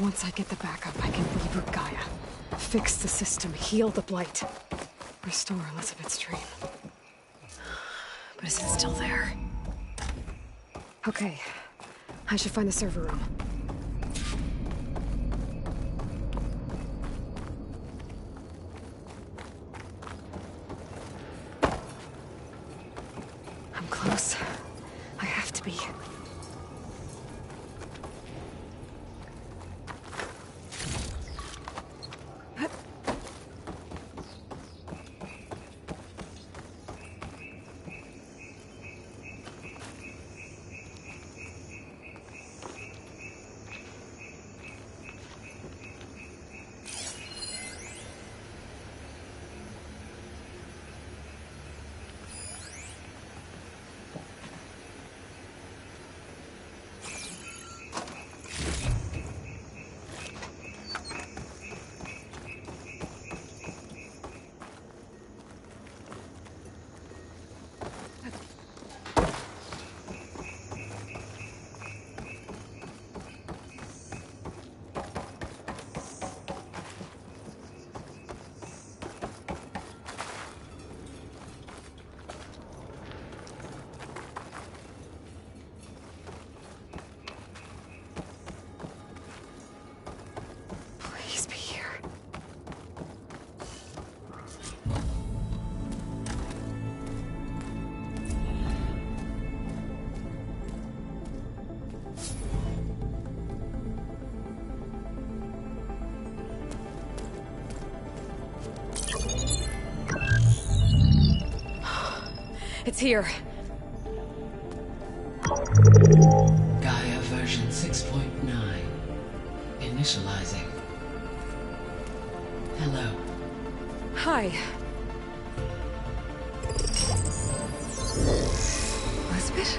Once I get the backup, I can reboot Gaia. Fix the system, heal the Blight. Restore Elizabeth's dream. But is it still there? Okay. I should find the server room. I'm close. I have to be. It's here. Gaia version 6.9. Initializing. Hello. Hi. Elizabeth?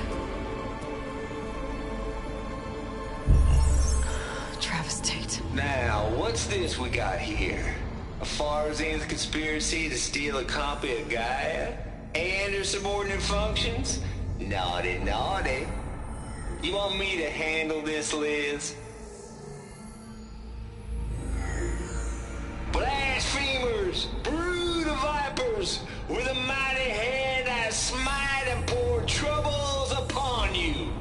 Travis Tate. Now, what's this we got here? A Farzan's conspiracy to steal a copy of Gaia? And her subordinate functions? Naughty, naughty. You want me to handle this, Liz? Blasphemers! Brood of vipers! With a mighty hand I smite and pour troubles upon you!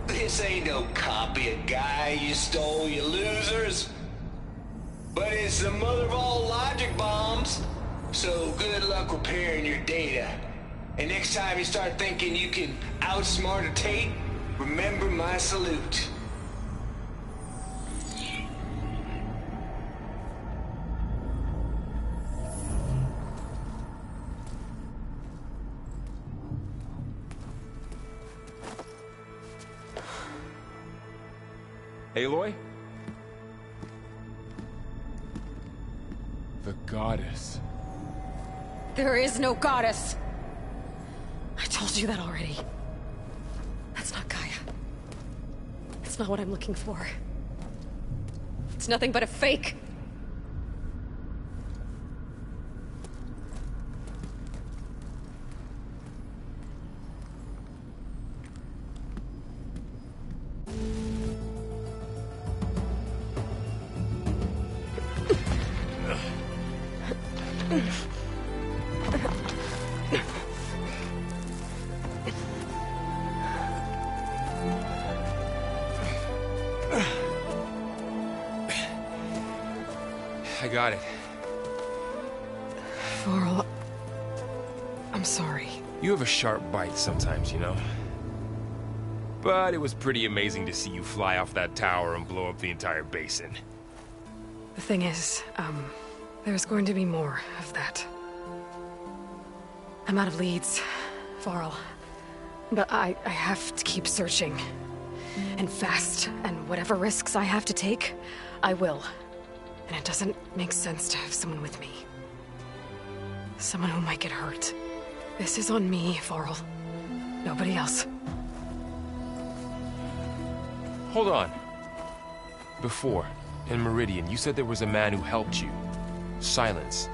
This ain't no copy of Gaia you stole, you losers. But it's the mother of all logic bombs. So good luck repairing your data. And next time you start thinking you can outsmart a Tate, remember my salute. Aloy? The goddess. There is no goddess. I told you that already. That's not Gaia. It's not what I'm looking for. It's nothing but a fake. I got it. Varl, I'm sorry. You have a sharp bite sometimes, you know? But it was pretty amazing to see you fly off that tower and blow up the entire basin. The thing is, there's going to be more of that. I'm out of leads, Varl. But I have to keep searching. And fast, and whatever risks I have to take, I will. And it doesn't make sense to have someone with me. Someone who might get hurt. This is on me, Varl. Nobody else. Hold on. Before, in Meridian, you said there was a man who helped you. Silence.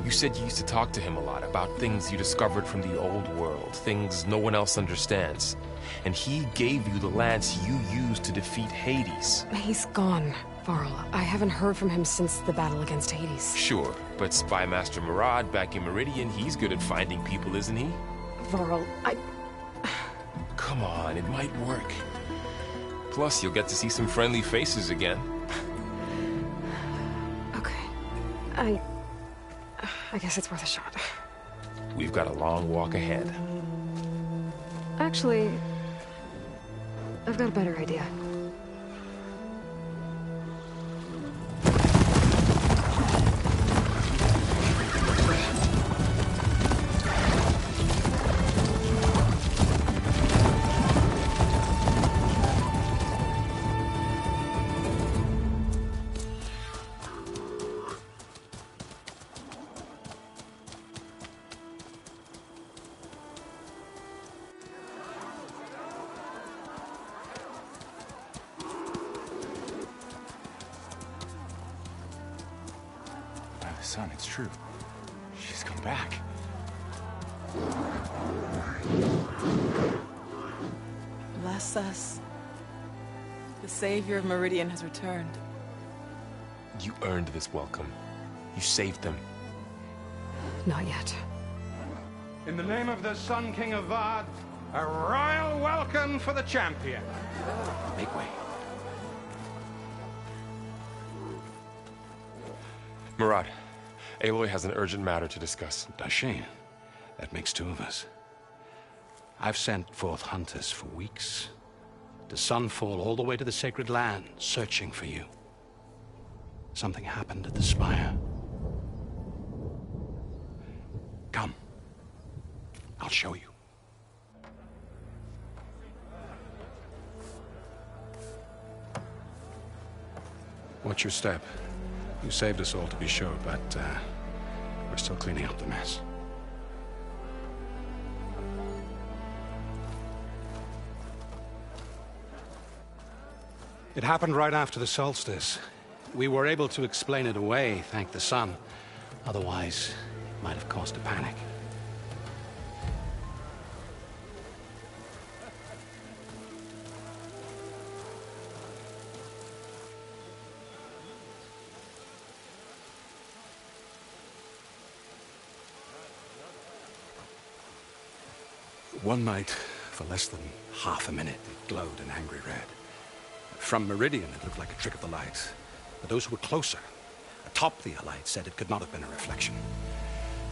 You said you used to talk to him a lot about things you discovered from the old world, things no one else understands. And he gave you the lance you used to defeat Hades. He's gone, Varl. I haven't heard from him since the battle against Hades. Sure, but Spy Master Murad back in Meridian, he's good at finding people, isn't he? Varl, Come on, it might work. Plus, you'll get to see some friendly faces again. Okay. I guess it's worth a shot. We've got a long walk ahead. Actually, I've got a better idea. Son, it's true. She's come back. Bless us. The Savior of Meridian has returned. You earned this welcome. You saved them. Not yet. In the name of the Sun King of Vard, a royal welcome for the champion. Make way. Murad, Aloy has an urgent matter to discuss. Dashane, that makes two of us. I've sent forth hunters for weeks, to Sunfall all the way to the Sacred Land, searching for you. Something happened at the Spire. Come. I'll show you. Watch your step. You saved us all, to be sure, but we're still cleaning up the mess. It happened right after the solstice. We were able to explain it away, thank the sun. Otherwise, it might have caused a panic. One night, for less than half a minute, it glowed an angry red. From Meridian, it looked like a trick of the light. But those who were closer, atop the light, said it could not have been a reflection.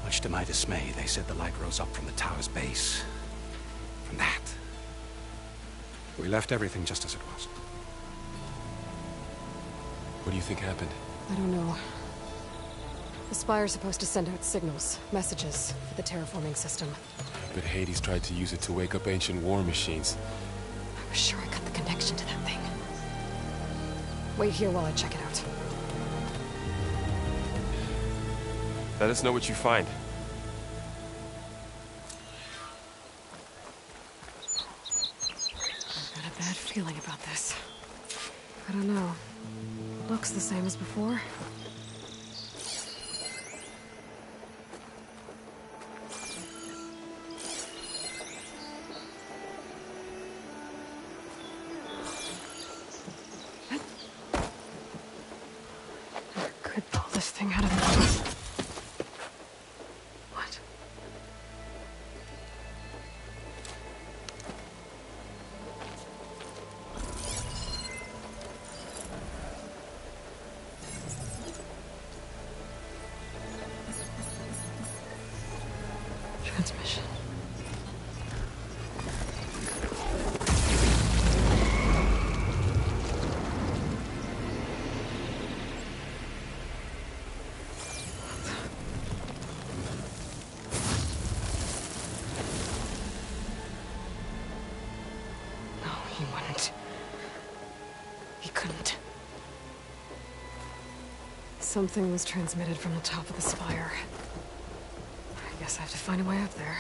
Much to my dismay, they said the light rose up from the tower's base. From that. We left everything just as it was. What do you think happened? I don't know. The Spire's supposed to send out signals, messages, for the terraforming system. But Hades tried to use it to wake up ancient war machines. I was sure I got the connection to that thing. Wait here while I check it out. Let us know what you find. I've got a bad feeling about this. I don't know. Looks the same as before. This thing out of the... What? Transmission. He wouldn't. He couldn't. Something was transmitted from the top of the spire. I guess I have to find a way up there.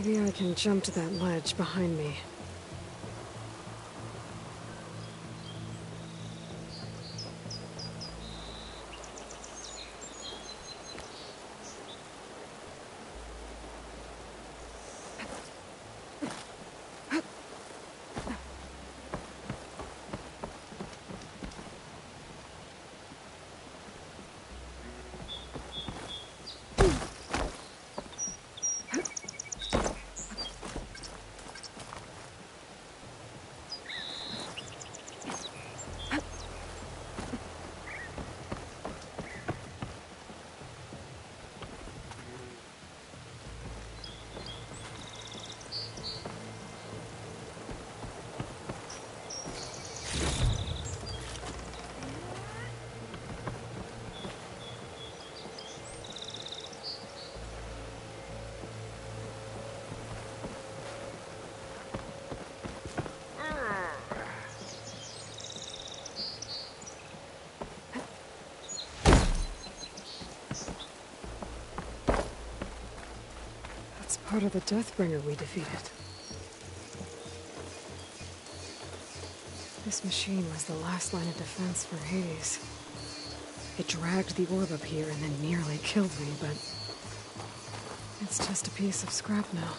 Maybe I can jump to that ledge behind me. That's part of the Deathbringer we defeated. This machine was the last line of defense for Hades. It dragged the orb up here and then nearly killed me, but it's just a piece of scrap now.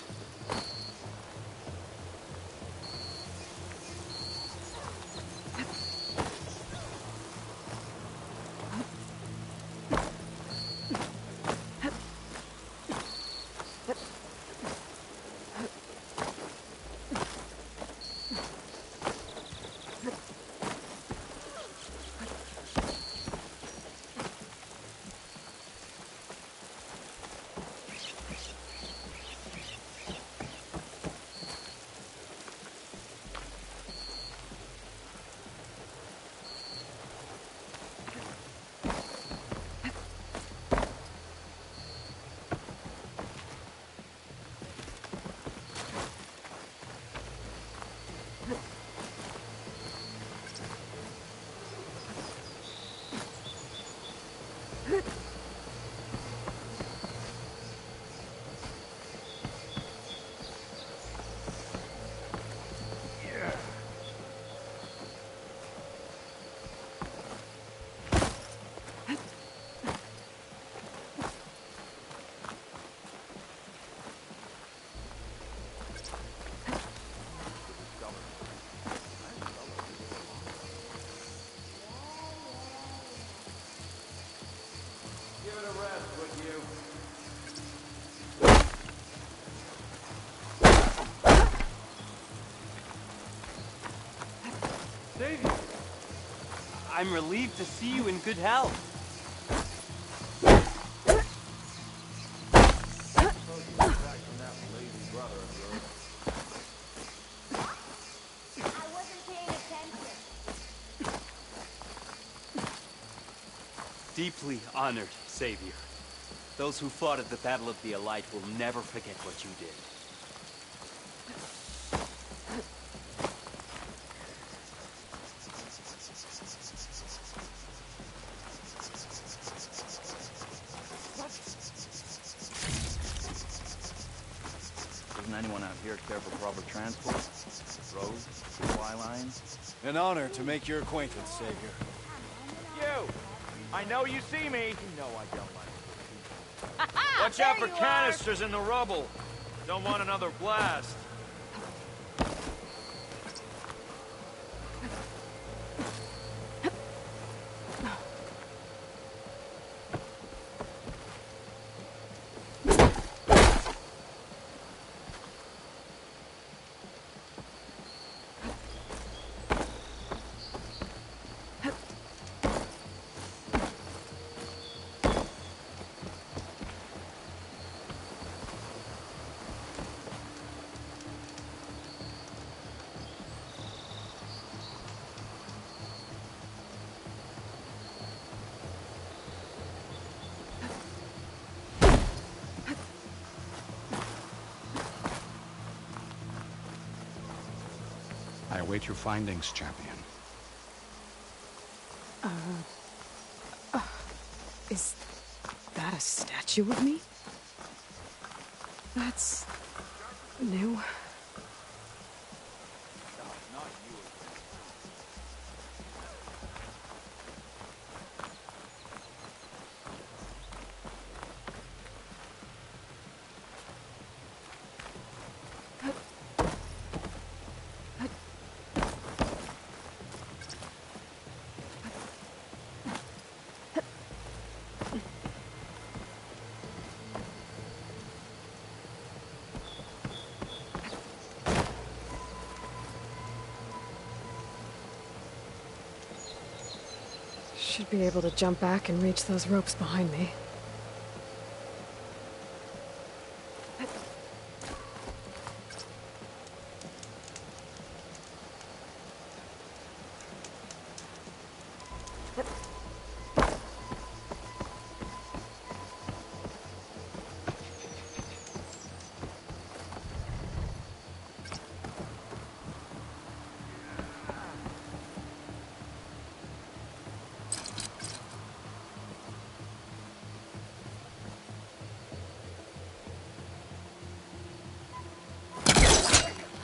Savior! I'm relieved to see you in good health. I wasn't paying attention. Deeply honored, Savior. Those who fought at the Battle of the Elite will never forget what you did. Doesn't anyone out here care for proper transport? Roads? Supply lines? An honor to make your acquaintance, Savior. You! I know you see me! You know I don't like it. Watch There out for you are. canisters in the rubble! Don't want another blast. I await your findings, champion. Is that a statue of me? That's new? Should be able to jump back and reach those ropes behind me.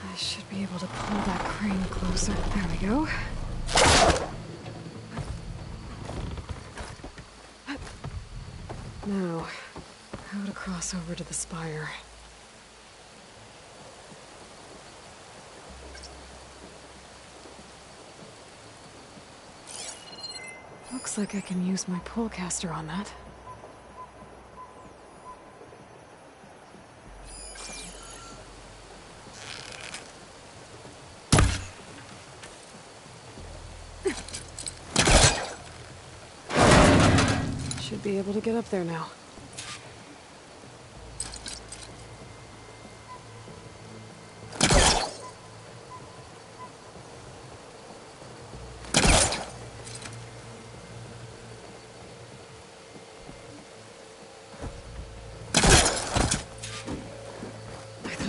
I should be able to pull that crane closer. There we go. Now, how to cross over to the spire. Looks like I can use my pullcaster on that. Should be able to get up there now.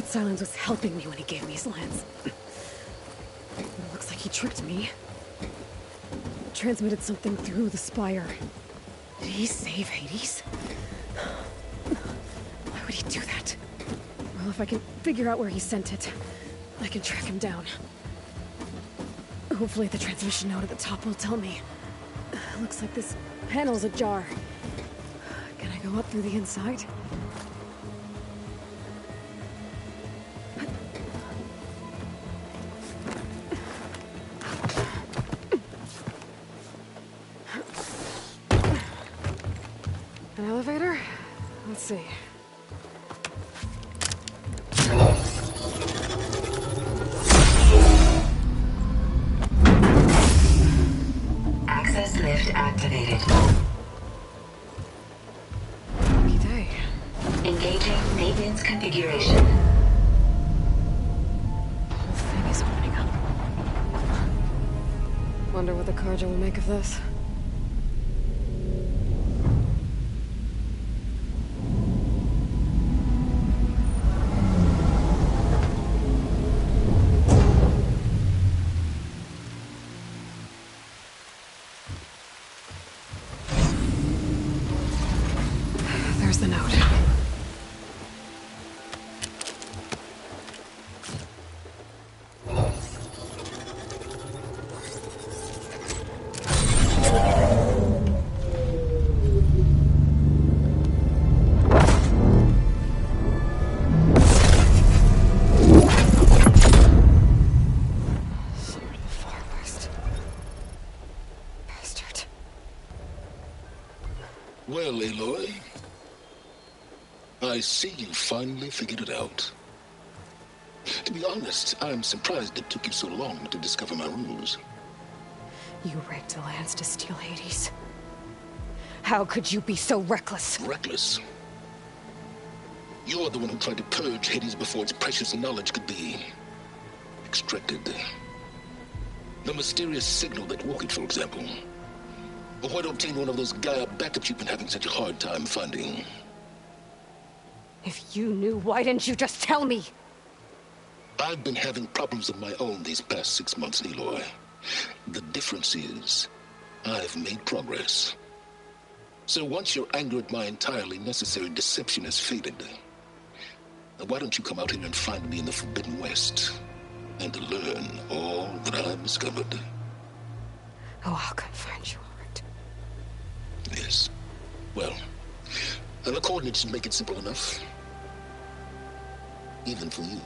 Silence was helping me when he gave me his lance. But it looks like he tricked me. Transmitted something through the spire. Did he save Hades? Why would he do that? Well, if I can figure out where he sent it, I can track him down. Hopefully the transmission node at the top will tell me. Looks like this panel's ajar. Can I go up through the inside? An elevator? Let's see. Access lift activated. Lucky day. Engaging maintenance configuration. The whole thing is opening up. Wonder what the Carja will make of this. There's the note. Sword of the Far West. Bastard. Well, Aloy, I see you finally figured it out. To be honest, I'm surprised it took you so long to discover my ruse. You rigged the lance to steal Hades. How could you be so reckless? Reckless? You're the one who tried to purge Hades before its precious knowledge could be extracted. The mysterious signal that woke it, for example. Or why to obtain one of those Gaia backups you've been having such a hard time finding. If you knew, why didn't you just tell me? I've been having problems of my own these past 6 months, Aloy. The difference is, I've made progress. So once your anger at my entirely necessary deception has faded, Now, why don't you come out here and find me in the Forbidden West and learn all that I've discovered? Oh, I'll come find you, all right. Yes. Well, and the coordinates make it simple enough. Even for you.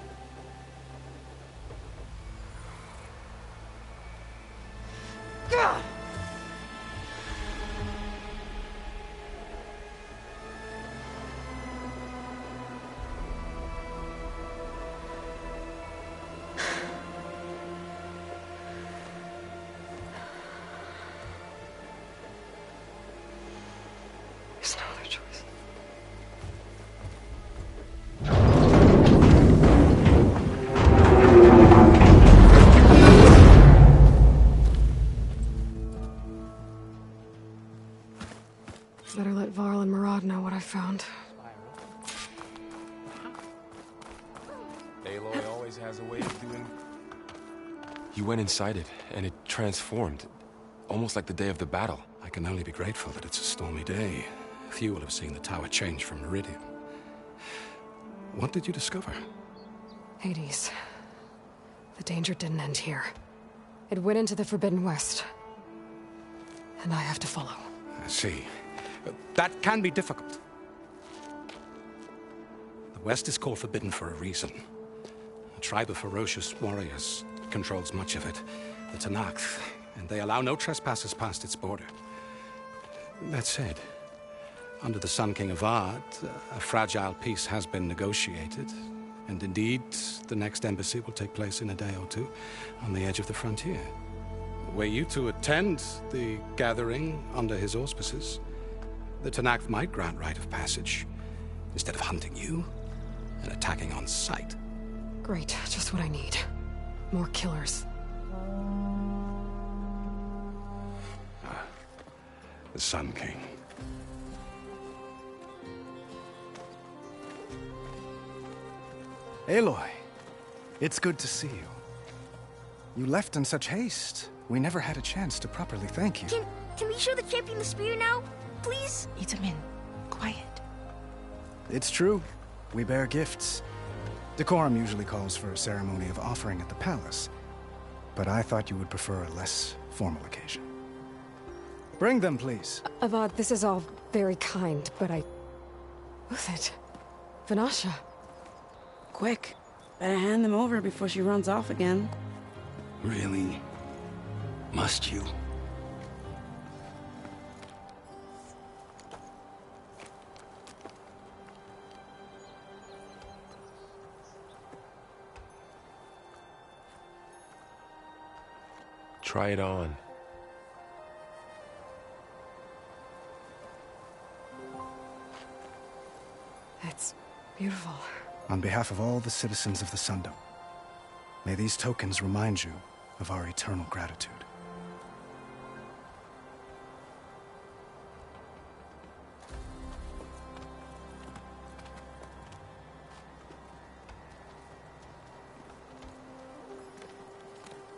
Gah! There's no other choice. Better let Varl and Murad know what I found. Aloy always has a way of doing... You went inside it, and it transformed. Almost like the day of the battle. I can only be grateful that it's a stormy day. Few will have seen the tower change from Meridian. What did you discover? Hades. The danger didn't end here. It went into the Forbidden West. And I have to follow. I see. That can be difficult. The West is called Forbidden for a reason. A tribe of ferocious warriors controls much of it, the Tanakh, and they allow no trespassers past its border. That said, under the Sun King of Ard, a fragile peace has been negotiated, and indeed, the next embassy will take place in a day or two on the edge of the frontier. Were you to attend the gathering under his auspices, the Tanakh might grant right of passage, instead of hunting you and attacking on sight. Great, just what I need. More killers. The Sun King. Aloy, it's good to see you. You left in such haste. We never had a chance to properly thank you. Can we show the champion the spear now? Please? Itamin, quiet. It's true. We bear gifts. Decorum usually calls for a ceremony of offering at the palace, but I thought you would prefer a less formal occasion. Bring them, please. Avad, this is all very kind, but Who's it? Vanasha. Quick. Better hand them over before she runs off again. Really? Must you? Try it on. It's beautiful. On behalf of all the citizens of the Sundom, may these tokens remind you of our eternal gratitude.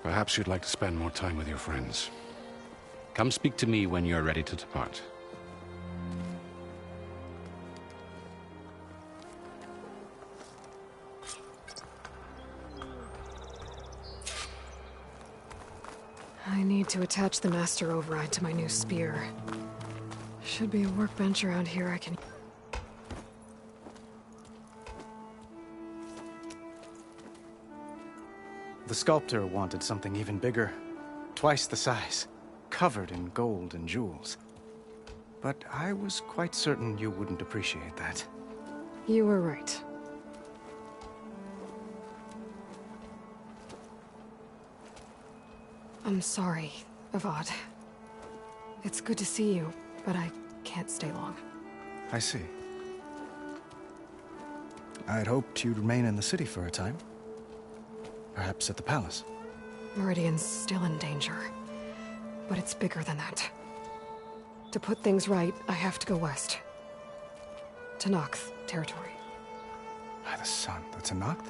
Perhaps you'd like to spend more time with your friends. Come speak to me when you're ready to depart. I need to attach the master override to my new spear. Should be a workbench around here I can... The sculptor wanted something even bigger, twice the size, covered in gold and jewels. But I was quite certain you wouldn't appreciate that. You were right. I'm sorry, Avad. It's good to see you, but I can't stay long. I see. I'd hoped you'd remain in the city for a time. Perhaps at the palace. Meridian's still in danger, but it's bigger than that. To put things right, I have to go west. Tanakh territory. By the sun, the Tanakh?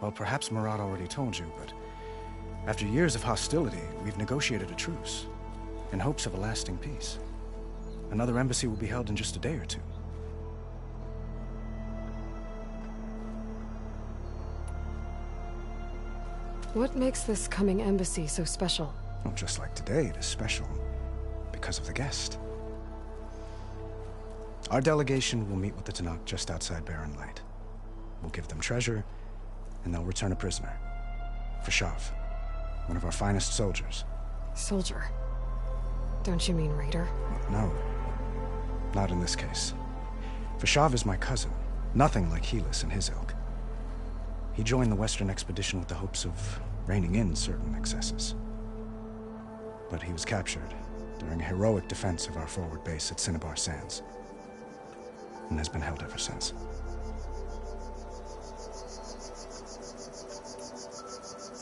Well, perhaps Murad already told you, but after years of hostility, we've negotiated a truce, in hopes of a lasting peace. Another embassy will be held in just a day or two. What makes this coming embassy so special? Well, just like today, it is special because of the guest. Our delegation will meet with the Tanakh just outside Barren Light. We'll give them treasure, and they'll return a prisoner. Fashav, one of our finest soldiers. Soldier? Don't you mean raider? No, not in this case. Fashav is my cousin, nothing like Helis and his ilk. He joined the Western expedition with the hopes of reining in certain excesses. But he was captured during a heroic defense of our forward base at Cinnabar Sands, and has been held ever since.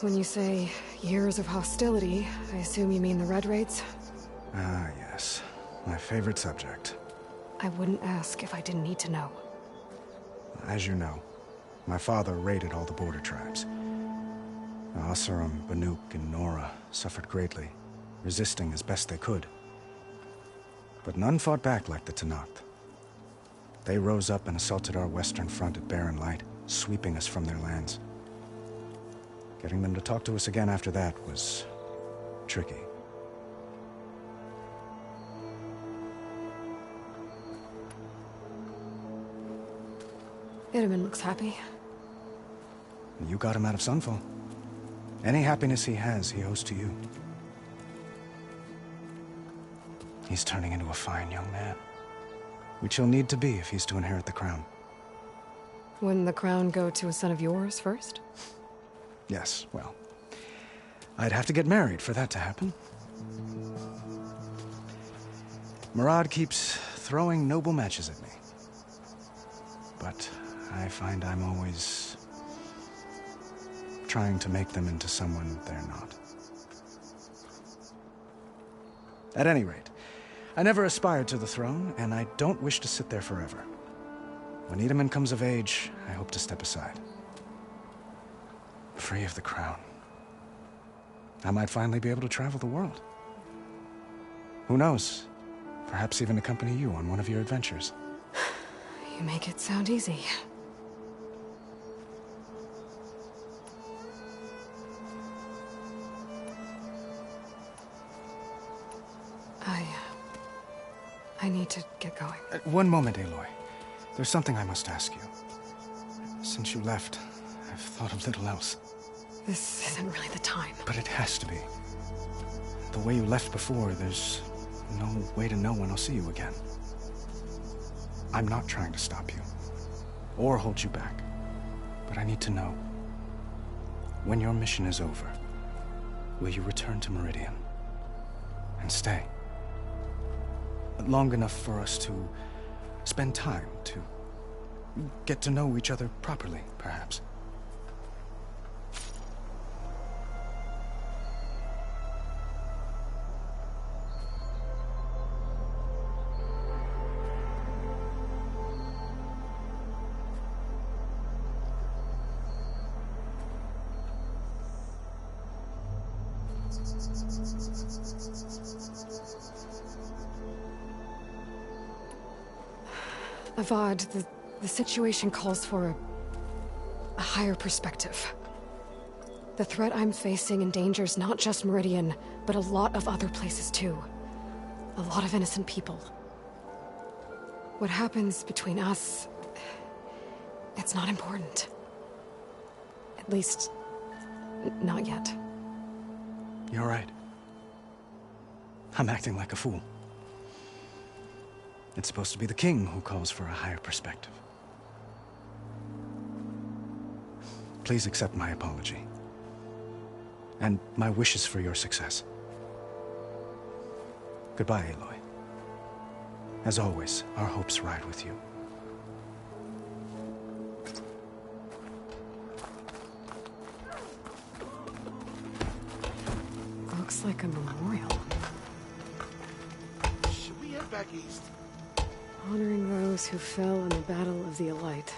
When you say years of hostility, I assume you mean the Red Raids? Ah, yes. My favorite subject. I wouldn't ask if I didn't need to know. As you know, my father raided all the border tribes. Asuram, Banuk, and Nora suffered greatly, resisting as best they could. But none fought back like the Tanakh. They rose up and assaulted our western front at Barren Light, sweeping us from their lands. Getting them to talk to us again after that was tricky. Itaman looks happy. You got him out of Sunfall. Any happiness he has, he owes to you. He's turning into a fine young man, which he'll need to be if he's to inherit the crown. Wouldn't the crown go to a son of yours first? Yes, well, I'd have to get married for that to happen. Murad keeps throwing noble matches at me. But I find I'm always trying to make them into someone they're not. At any rate, I never aspired to the throne, and I don't wish to sit there forever. When Itaman comes of age, I hope to step aside. Free of the crown. I might finally be able to travel the world. Who knows? Perhaps even accompany you on one of your adventures. You make it sound easy. I need to get going. One moment, Aloy. There's something I must ask you. Since you left, I've thought of little else. This isn't really the time. But it has to be. The way you left before, there's no way to know when I'll see you again. I'm not trying to stop you, or hold you back. But I need to know, when your mission is over, will you return to Meridian? And stay? Long enough for us to spend time, to get to know each other properly, perhaps. Avad, the situation calls for a higher perspective. The threat I'm facing endangers not just Meridian, but a lot of other places too. A lot of innocent people. What happens between us, it's not important. At least, not yet. You're right. I'm acting like a fool. It's supposed to be the king who calls for a higher perspective. Please accept my apology. And my wishes for your success. Goodbye, Aloy. As always, our hopes ride with you. Looks like a memorial. Should we head back east? Honoring those who fell in the Battle of the Elite.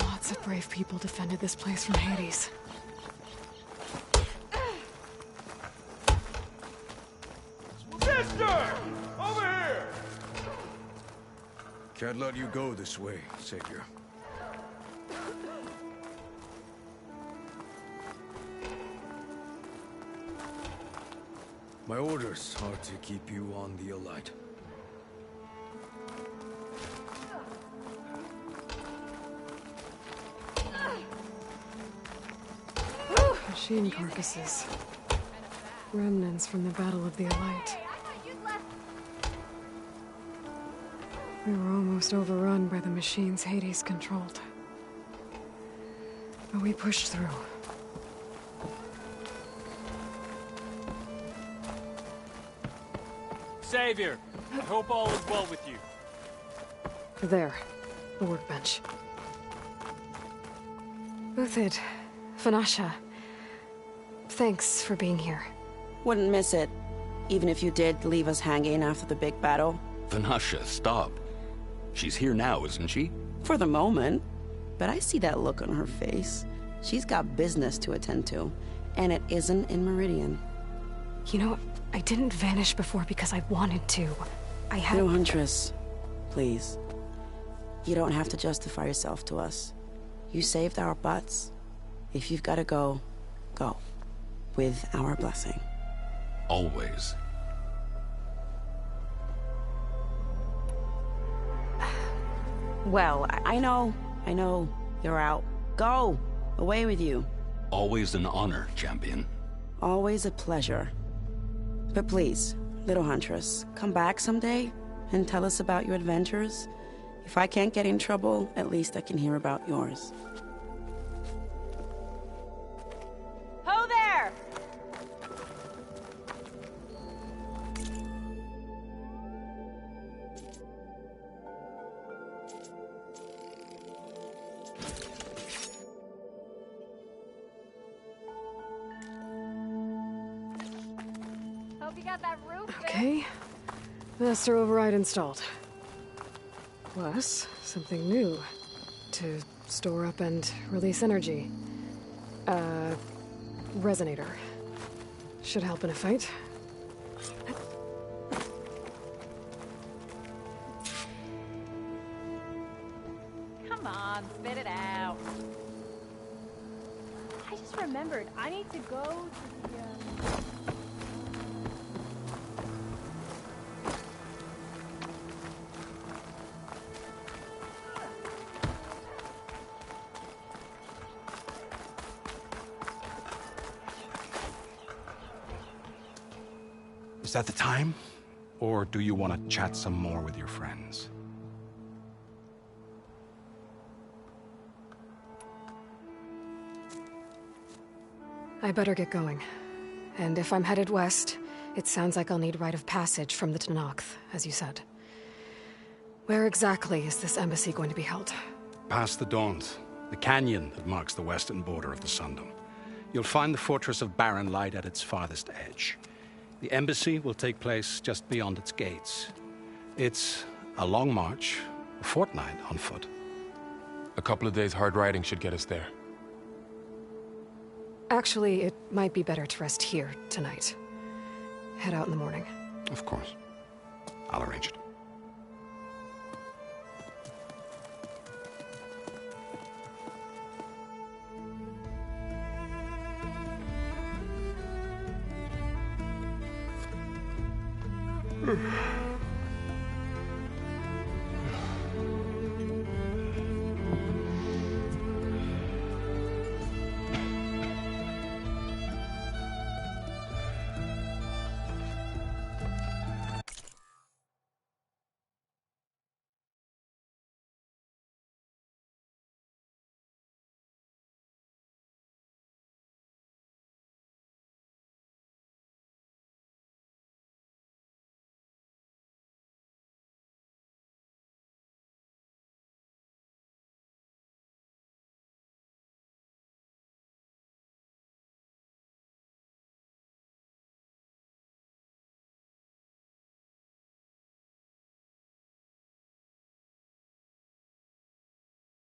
Lots of brave people defended this place from Hades. Sister! Over here! Can't let you go this way, Savior. My orders are to keep you on the Elite. Machine carcasses. Remnants from the Battle of the Elite. We were almost overrun by the machines Hades controlled. But we pushed through. Savior, I hope all is well with you. There. The workbench. Uthid. Vanasha. Thanks for being here. Wouldn't miss it. Even if you did leave us hanging after the big battle. Vanasha, stop. She's here now, isn't she? For the moment. But I see that look on her face. She's got business to attend to. And it isn't in Meridian. You know, I didn't vanish before because I wanted to. I had... No, Huntress. Please. You don't have to justify yourself to us. You saved our butts. If you've got to go, go. With our blessing. Always. Well, I know. You're out. Go! Away with you. Always an honor, champion. Always a pleasure. But please, little Huntress, come back someday and tell us about your adventures. If I can't get in trouble, at least I can hear about yours. Ho there! Hope you got that roof fixed. Okay. Master override installed. Plus, something new. To store up and release energy. Resonator. Should help in a fight. Come on, spit it out. I just remembered, I need to go to the, Is that the time? Or do you want to chat some more with your friends? I better get going. And if I'm headed west, it sounds like I'll need rite of passage from the Tenakth, as you said. Where exactly is this embassy going to be held? Past the Daunt, the canyon that marks the western border of the Sundom. You'll find the fortress of Barren Light at its farthest edge. The embassy will take place just beyond its gates. It's a long march, a fortnight on foot. A couple of days hard riding should get us there. Actually, it might be better to rest here tonight. Head out in the morning. Of course. I'll arrange it. Hmm.